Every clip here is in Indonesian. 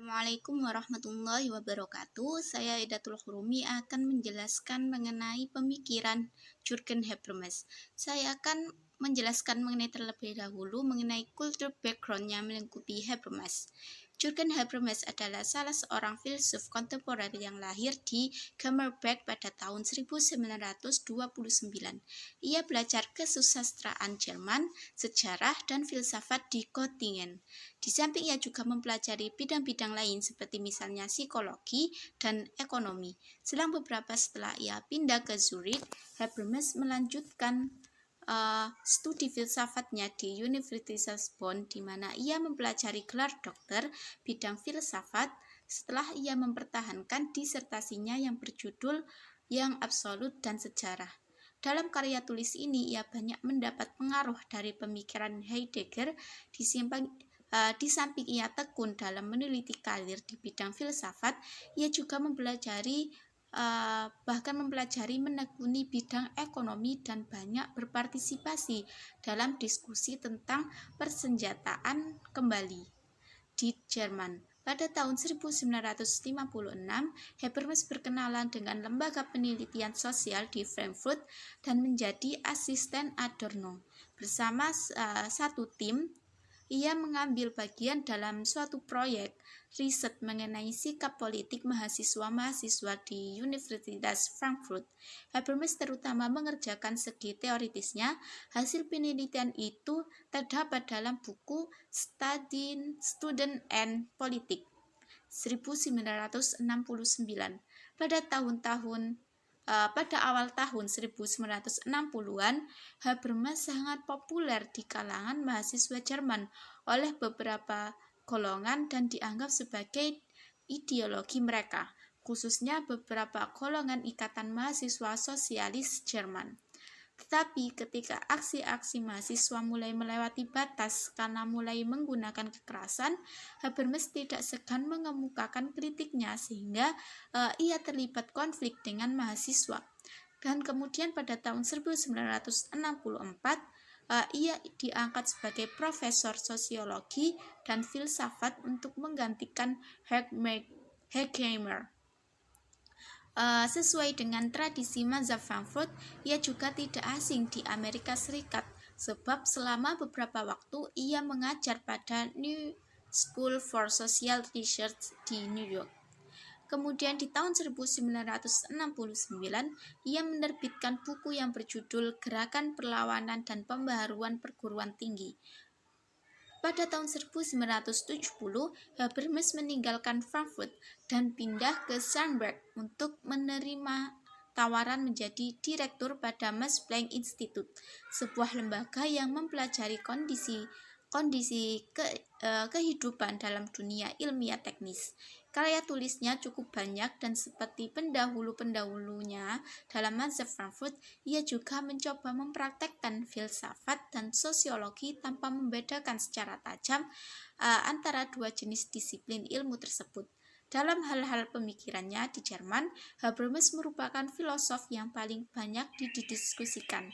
Assalamualaikum warahmatullahi wabarakatuh. Saya Idatul Hurumi akan menjelaskan mengenai pemikiran Jürgen Habermas. Saya akan menjelaskan mengenai terlebih dahulu mengenai kultur background yang melingkupi Habermas. Jürgen Habermas adalah salah seorang filsuf kontemporer yang lahir di Gummersbach pada tahun 1929. Ia belajar kesusastraan Jerman, sejarah, dan filsafat di Göttingen. Di samping ia juga mempelajari bidang-bidang lain seperti misalnya psikologi dan ekonomi. Selang beberapa setelah ia pindah ke Zurich, Habermas melanjutkan studi filsafatnya di Universitas Bonn, di mana ia mempelajari gelar dokter bidang filsafat setelah ia mempertahankan disertasinya yang berjudul Yang Absolut dan Sejarah. Dalam karya tulis ini, ia banyak mendapat pengaruh dari pemikiran Heidegger. Di samping ia tekun dalam meneliti karir di bidang filsafat, ia juga mempelajari menekuni bidang ekonomi dan banyak berpartisipasi dalam diskusi tentang persenjataan kembali di Jerman. Pada tahun 1956, Habermas berkenalan dengan lembaga penelitian sosial di Frankfurt dan menjadi asisten Adorno. Bersama satu tim, ia mengambil bagian dalam suatu proyek riset mengenai sikap politik mahasiswa-mahasiswa di Universitas Frankfurt. Habermas terutama mengerjakan segi teoritisnya. Hasil penelitian itu terdapat dalam buku Student and Politics 1969. Pada awal tahun 1960-an, Habermas sangat populer di kalangan mahasiswa Jerman oleh beberapa golongan dan dianggap sebagai ideologi mereka, khususnya beberapa golongan Ikatan Mahasiswa Sosialis Jerman. Tetapi ketika aksi-aksi mahasiswa mulai melewati batas karena mulai menggunakan kekerasan, Habermas tidak segan mengemukakan kritiknya sehingga ia terlibat konflik dengan mahasiswa. Dan kemudian pada tahun 1964, ia diangkat sebagai profesor sosiologi dan filsafat untuk menggantikan Horkheimer. Sesuai dengan tradisi mazhab Frankfurt, ia juga tidak asing di Amerika Serikat, sebab selama beberapa waktu ia mengajar pada New School for Social Research di New York. Kemudian di tahun 1969, ia menerbitkan buku yang berjudul Gerakan Perlawanan dan Pembaharuan Perguruan Tinggi. Pada tahun 1970, Habermas meninggalkan Frankfurt dan pindah ke Sternberg untuk menerima tawaran menjadi direktur pada Max Planck Institute, sebuah lembaga yang mempelajari kondisi kehidupan dalam dunia ilmiah teknis. Karya tulisnya cukup banyak dan seperti pendahulu-pendahulunya dalam mazhab Frankfurt, ia juga mencoba mempraktekkan filsafat dan sosiologi tanpa membedakan secara tajam antara dua jenis disiplin ilmu tersebut. Dalam hal-hal pemikirannya di Jerman, Habermas merupakan filosof yang paling banyak didiskusikan.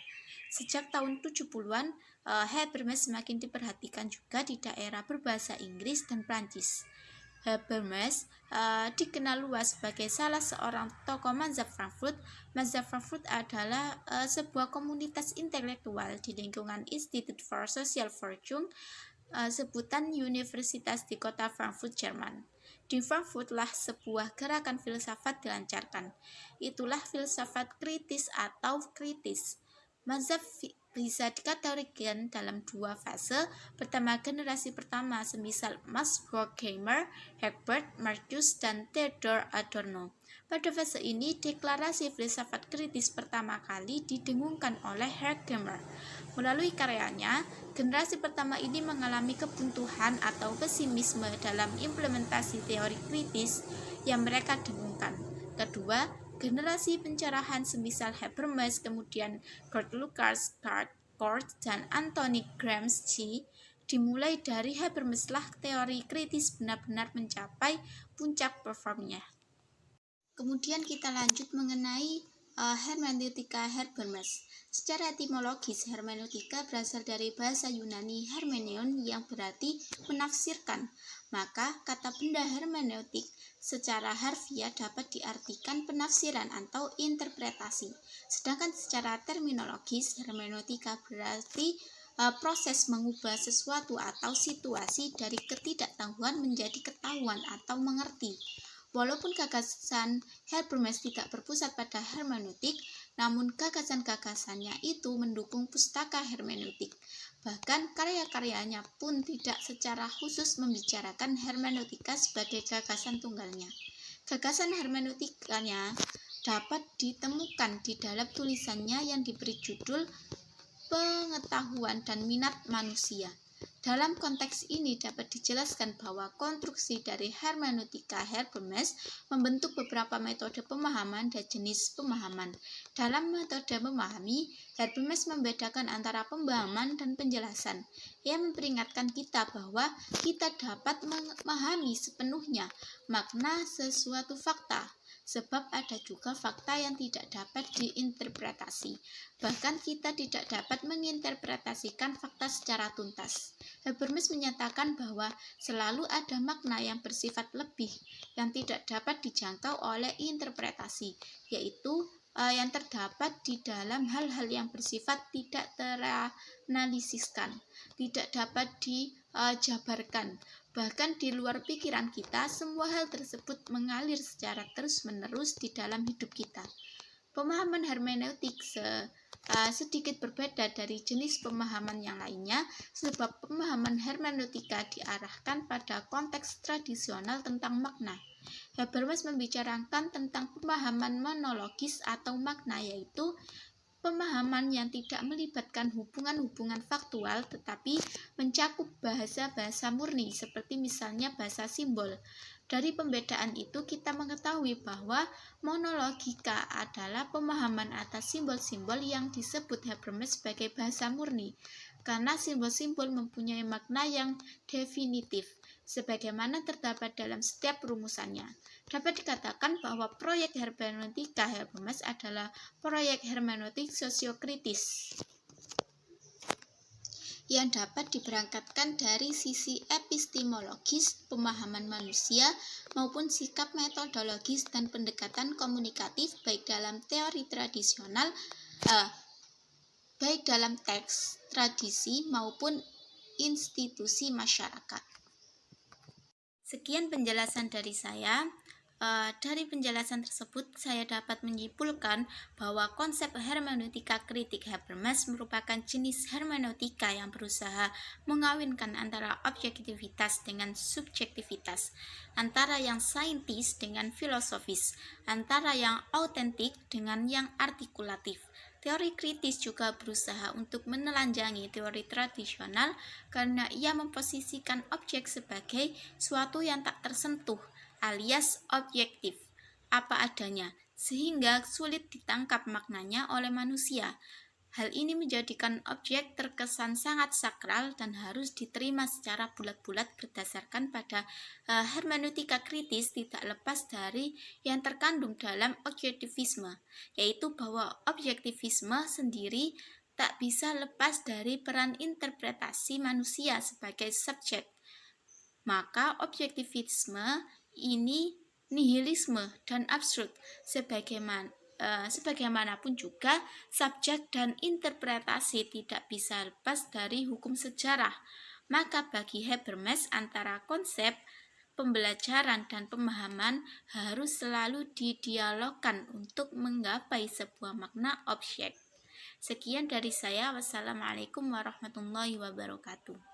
Sejak tahun 70-an, Habermas semakin diperhatikan juga di daerah berbahasa Inggris dan Prancis. Habermas dikenal luas sebagai salah seorang tokoh mazhab Frankfurt. Mazhab Frankfurt adalah sebuah komunitas intelektual di lingkungan Institute for Social Forschung, sebutan universitas di kota Frankfurt, Jerman. Di Frankfurt lah sebuah gerakan filsafat dilancarkan. Itulah filsafat kritis atau kritis. Mazhab bisa dikategorikan dalam dua fase. Pertama, generasi pertama semisal Max Horkheimer, Herbert Marcuse, dan Theodor Adorno. Pada fase ini, deklarasi filsafat kritis pertama kali didengungkan oleh Horkheimer. Melalui karyanya, generasi pertama ini mengalami kebuntuan atau pesimisme dalam implementasi teori kritis yang mereka dengungkan. Kedua, generasi pencerahan semisal Habermas, kemudian Kurt Lukács, Karl Korsch, dan Antony Gramsci. Dimulai dari Habermas lah teori kritis benar-benar mencapai puncak performnya. Kemudian kita lanjut mengenai hermeneutika Habermas. Secara etimologis, hermeneutika berasal dari bahasa Yunani hermeneuon yang berarti menafsirkan. Maka kata benda hermeneutik secara harfiah dapat diartikan penafsiran atau interpretasi. Sedangkan secara terminologis, hermeneutika berarti proses mengubah sesuatu atau situasi dari ketidaktahuan menjadi ketahuan atau mengerti. Walaupun gagasan Habermas tidak berpusat pada hermeneutik, namun gagasan-gagasannya itu mendukung pustaka hermeneutik. Bahkan karya-karyanya pun tidak secara khusus membicarakan hermeneutika sebagai gagasan tunggalnya. Gagasan hermeneutikanya dapat ditemukan di dalam tulisannya yang diberi judul Pengetahuan dan Minat Manusia. Dalam konteks ini dapat dijelaskan bahwa konstruksi dari hermeneutika Habermas membentuk beberapa metode pemahaman dan jenis pemahaman. Dalam metode memahami, Habermas membedakan antara pemahaman dan penjelasan. Ia memperingatkan kita bahwa kita dapat memahami sepenuhnya makna sesuatu fakta, sebab ada juga fakta yang tidak dapat diinterpretasi. Bahkan kita tidak dapat menginterpretasikan fakta secara tuntas. Habermas menyatakan bahwa selalu ada makna yang bersifat lebih yang tidak dapat dijangkau oleh interpretasi, yaitu yang terdapat di dalam hal-hal yang bersifat tidak teranalisiskan, tidak dapat dijabarkan. Bahkan di luar pikiran kita, semua hal tersebut mengalir secara terus-menerus di dalam hidup kita. Pemahaman hermeneutik sedikit berbeda dari jenis pemahaman yang lainnya, sebab pemahaman hermeneutika diarahkan pada konteks tradisional tentang makna. Habermas membicarakan tentang pemahaman monologis atau makna, yaitu pemahaman yang tidak melibatkan hubungan-hubungan faktual tetapi mencakup bahasa-bahasa murni seperti misalnya bahasa simbol. Dari pembedaan itu kita mengetahui bahwa monologika adalah pemahaman atas simbol-simbol yang disebut Habermas sebagai bahasa murni, karena simbol-simbol mempunyai makna yang definitif sebagaimana terdapat dalam setiap rumusannya. Dapat dikatakan bahwa proyek hermeneutika Habermas adalah proyek hermeneutik sosiokritis yang dapat diberangkatkan dari sisi epistemologis, pemahaman manusia, maupun sikap metodologis dan pendekatan komunikatif baik dalam teori tradisional, baik dalam teks, tradisi, maupun institusi masyarakat. Sekian penjelasan dari saya. Dari penjelasan tersebut, saya dapat menyimpulkan bahwa konsep hermeneutika kritik Habermas merupakan jenis hermeneutika yang berusaha mengawinkan antara objektivitas dengan subjektivitas, antara yang saintis dengan filosofis, antara yang autentik dengan yang artikulatif. Teori kritis juga berusaha untuk menelanjangi teori tradisional karena ia memposisikan objek sebagai suatu yang tak tersentuh, alias objektif, apa adanya, sehingga sulit ditangkap maknanya oleh manusia. Hal ini menjadikan objek terkesan sangat sakral dan harus diterima secara bulat-bulat berdasarkan pada hermeneutika kritis tidak lepas dari yang terkandung dalam objektivisme, yaitu bahwa objektivisme sendiri tak bisa lepas dari peran interpretasi manusia sebagai subjek. Maka objektivisme ini nihilisme dan absurd, sebagaimanapun juga subjek dan interpretasi tidak bisa lepas dari hukum sejarah. Maka bagi Habermas antara konsep, pembelajaran dan pemahaman harus selalu didialogkan untuk menggapai sebuah makna objek. Sekian dari saya. Wassalamualaikum warahmatullahi wabarakatuh.